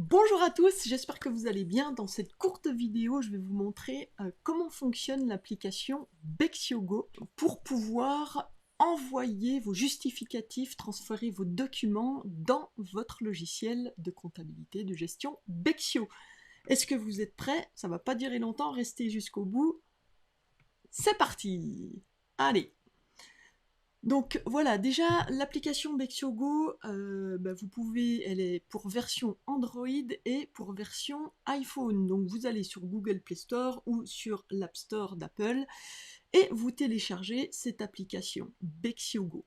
Bonjour à tous, j'espère que vous allez bien. Dans cette courte vidéo, je vais vous montrer comment fonctionne l'application Bexiogo pour pouvoir envoyer vos justificatifs, transférer vos documents dans votre logiciel de comptabilité, de gestion Bexio. Est-ce que vous êtes prêts? Ça va pas durer longtemps, restez jusqu'au bout. C'est parti! Allez! Donc voilà, déjà l'application Bexiogo, vous pouvez, elle est pour version Android et pour version iPhone. Donc vous allez sur Google Play Store ou sur l'App Store d'Apple et vous téléchargez cette application Bexiogo.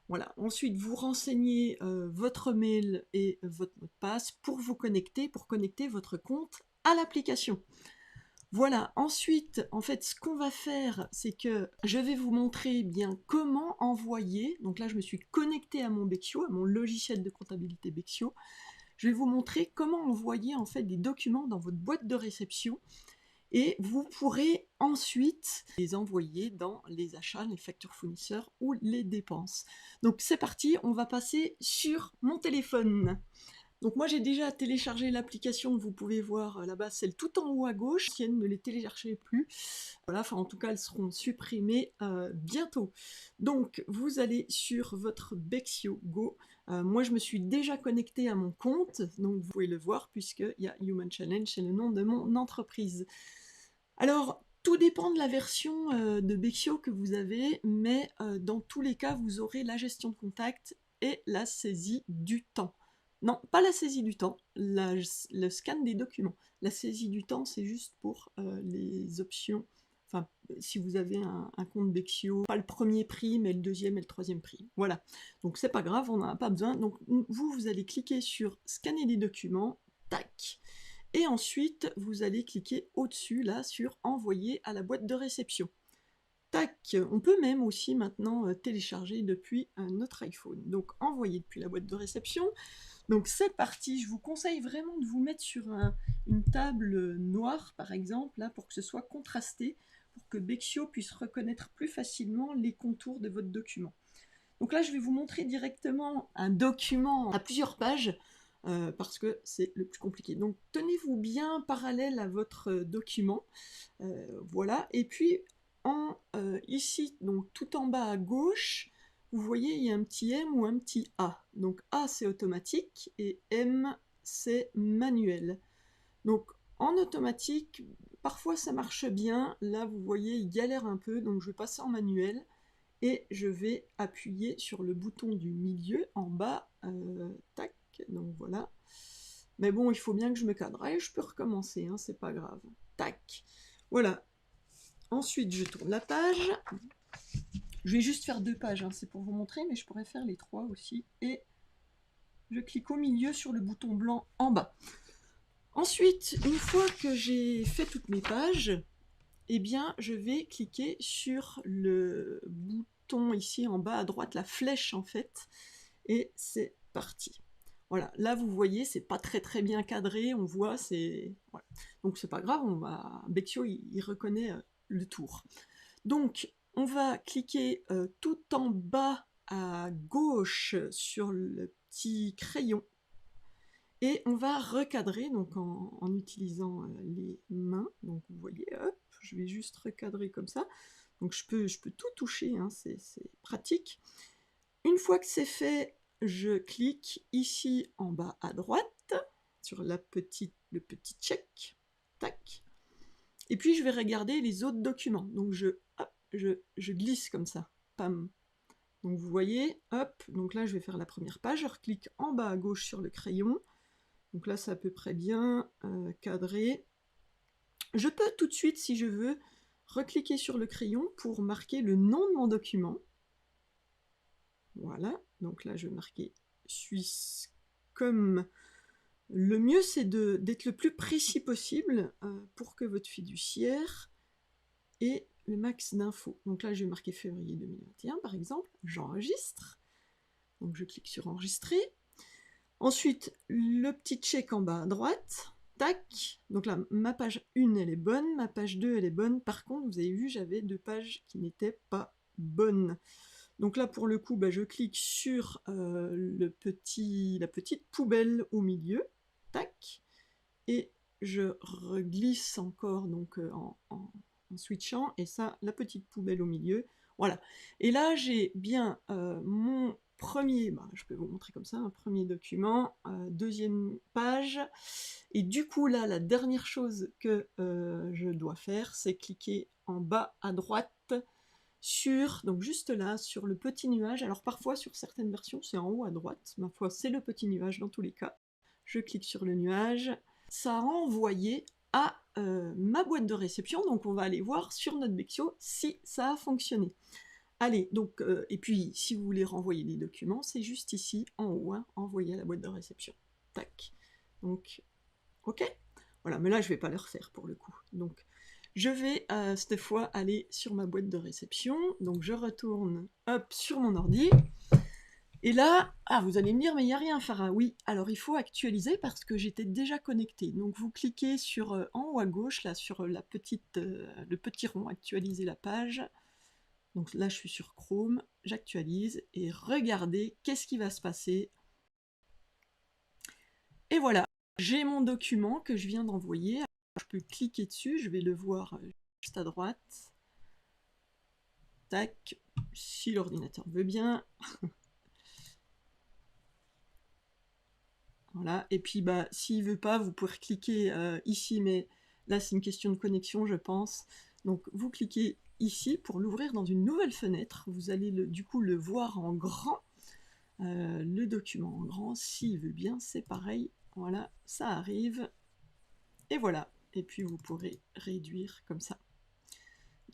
Voilà. Ensuite, vous renseignez votre mail et votre mot de passe pour vous connecter, pour connecter votre compte à l'application. Voilà, ensuite, en fait, ce qu'on va faire, c'est que je vais vous montrer bien comment envoyer. Donc là, je me suis connectée à mon Bexio, à mon logiciel de comptabilité Bexio. Je vais vous montrer comment envoyer en fait des documents dans votre boîte de réception et vous pourrez ensuite les envoyer dans les achats, les factures fournisseurs ou les dépenses. Donc c'est parti, on va passer sur mon téléphone. Donc moi j'ai déjà téléchargé l'application, vous pouvez voir là-bas, celle tout en haut à gauche, si elles ne les téléchargez plus. Voilà, enfin en tout cas elles seront supprimées bientôt. Donc vous allez sur votre Bexio Go. Moi je me suis déjà connectée à mon compte, donc vous pouvez le voir puisqu'il y a Human Challenge, c'est le nom de mon entreprise. Alors tout dépend de la version de Bexio que vous avez, mais dans tous les cas vous aurez la gestion de contact et la saisie du temps. Non, pas la saisie du temps, le scan des documents. La saisie du temps, c'est juste pour les options. Enfin, si vous avez un compte Bexio, pas le premier prix, mais le deuxième et le troisième prix. Voilà. Donc c'est pas grave, on n'en a pas besoin. Donc vous allez cliquer sur scanner les documents, tac. Et ensuite, vous allez cliquer au-dessus, là, sur envoyer à la boîte de réception. Tac, on peut même aussi maintenant télécharger depuis notre iPhone. Donc envoyer depuis la boîte de réception. Donc c'est parti, je vous conseille vraiment de vous mettre sur une table noire par exemple, là, pour que ce soit contrasté, pour que Bexio puisse reconnaître plus facilement les contours de votre document. Donc là je vais vous montrer directement un document à plusieurs pages, parce que c'est le plus compliqué. Donc tenez-vous bien parallèle à votre document, voilà, et puis ici, donc tout en bas à gauche, vous voyez, il y a un petit M ou un petit A. Donc A, c'est automatique, et M, c'est manuel. Donc en automatique, parfois ça marche bien. Là, vous voyez, il galère un peu, donc je vais passer en manuel, et je vais appuyer sur le bouton du milieu, en bas, tac, donc voilà. Mais bon, il faut bien que je me cadre. Allez, je peux recommencer, hein, c'est pas grave. Tac, voilà. Ensuite, je tourne la page. Je vais juste faire 2 pages, hein, c'est pour vous montrer, mais je pourrais faire les 3 aussi. Et je clique au milieu sur le bouton blanc en bas. Ensuite, une fois que j'ai fait toutes mes pages, eh bien, je vais cliquer sur le bouton ici en bas à droite, la flèche en fait, et c'est parti. Voilà, là vous voyez, c'est pas très bien cadré, on voit, c'est... Voilà. Donc c'est pas grave, Bexio il reconnaît le tour. Donc on va cliquer tout en bas à gauche sur le petit crayon et on va recadrer donc en utilisant les mains. Donc vous voyez, hop, je vais juste recadrer comme ça. Donc je peux tout toucher, hein, c'est pratique. Une fois que c'est fait, je clique ici en bas à droite sur le petit check, tac. Et puis je vais regarder les autres documents. Donc je glisse comme ça, pam. Donc vous voyez, hop, donc là je vais faire la première page, je reclique en bas à gauche sur le crayon. Donc là c'est à peu près bien cadré. Je peux tout de suite, si je veux, recliquer sur le crayon pour marquer le nom de mon document. Voilà, donc là je vais marquer Swisscom. Le mieux c'est d'être le plus précis possible pour que votre fiduciaire ait le max d'infos. Donc là je vais marquer février 2021 par exemple, j'enregistre. Donc je clique sur enregistrer. Ensuite le petit check en bas à droite. Tac, donc là ma page 1 elle est bonne, ma page 2 elle est bonne. Par contre vous avez vu j'avais 2 pages qui n'étaient pas bonnes. Donc là, pour le coup, je clique sur la petite poubelle au milieu. Tac. et je reglisse encore donc en switchant, et ça, la petite poubelle au milieu, voilà. Et là, j'ai bien mon premier, je peux vous montrer comme ça, un premier document, deuxième page, et du coup là, la dernière chose que je dois faire, c'est cliquer en bas à droite sur, donc juste là, sur le petit nuage. Alors parfois sur certaines versions c'est en haut à droite, ma foi c'est le petit nuage dans tous les cas. Je clique sur le nuage, ça a envoyé à ma boîte de réception, donc on va aller voir sur notre Bexio si ça a fonctionné. Allez, donc, et puis si vous voulez renvoyer des documents, c'est juste ici en haut, hein, envoyer à la boîte de réception. Tac. Donc, ok. Voilà, mais là je vais pas le refaire pour le coup. Donc, je vais cette fois aller sur ma boîte de réception. Donc je retourne hop sur mon ordi. Et là, vous allez me dire, mais il n'y a rien, Farah. Oui, alors il faut actualiser parce que j'étais déjà connectée. Donc vous cliquez sur en haut à gauche, là, sur le petit rond, actualiser la page. Donc là, je suis sur Chrome, j'actualise et regardez qu'est-ce qui va se passer. Et voilà, j'ai mon document que je viens d'envoyer. Je peux cliquer dessus, je vais le voir juste à droite. Tac, si l'ordinateur veut bien. Voilà, et puis s'il veut pas, vous pouvez cliquer ici, mais là c'est une question de connexion, je pense. Donc vous cliquez ici pour l'ouvrir dans une nouvelle fenêtre. Vous allez du coup le voir en grand, le document en grand. S'il veut bien, c'est pareil. Voilà, ça arrive. Et voilà. Et puis vous pourrez réduire comme ça.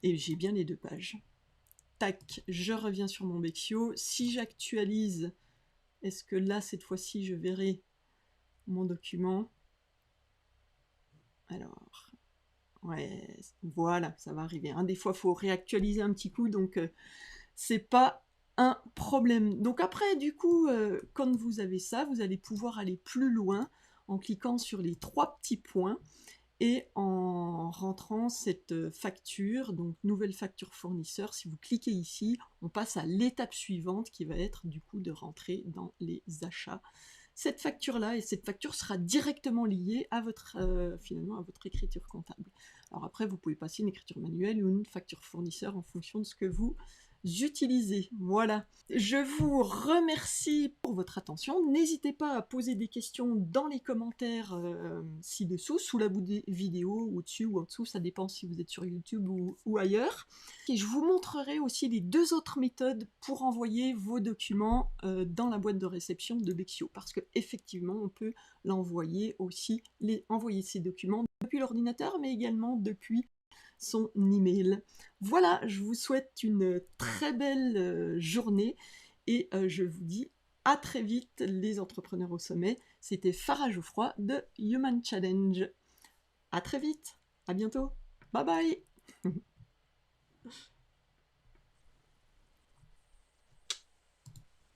Et j'ai bien les deux pages. Tac, je reviens sur mon Bexio. Si j'actualise, est-ce que là, cette fois-ci, je verrai mon document? Alors, ouais, voilà, ça va arriver. Des fois, il faut réactualiser un petit coup, donc c'est pas un problème. Donc après, du coup, quand vous avez ça, vous allez pouvoir aller plus loin en cliquant sur les 3 petits points et en rentrant cette facture, donc nouvelle facture fournisseur. Si vous cliquez ici, on passe à l'étape suivante qui va être du coup de rentrer dans les achats cette facture-là, et cette facture sera directement liée à finalement à votre écriture comptable. Alors après, vous pouvez passer une écriture manuelle ou une facture fournisseur en fonction de ce que vous utilisez. Voilà. Je vous remercie pour votre attention. N'hésitez pas à poser des questions dans les commentaires ci-dessous, sous la vidéo, ou dessus ou en dessous, ça dépend si vous êtes sur YouTube ou ailleurs. Et je vous montrerai aussi les 2 autres méthodes pour envoyer vos documents dans la boîte de réception de Bexio, parce que effectivement, on peut l'envoyer aussi, envoyer ces documents depuis l'ordinateur, mais également depuis son email. Voilà, je vous souhaite une très belle journée et je vous dis à très vite les entrepreneurs au sommet. C'était Farah Geoffroy de Human Challenge. À très vite, à bientôt, bye bye.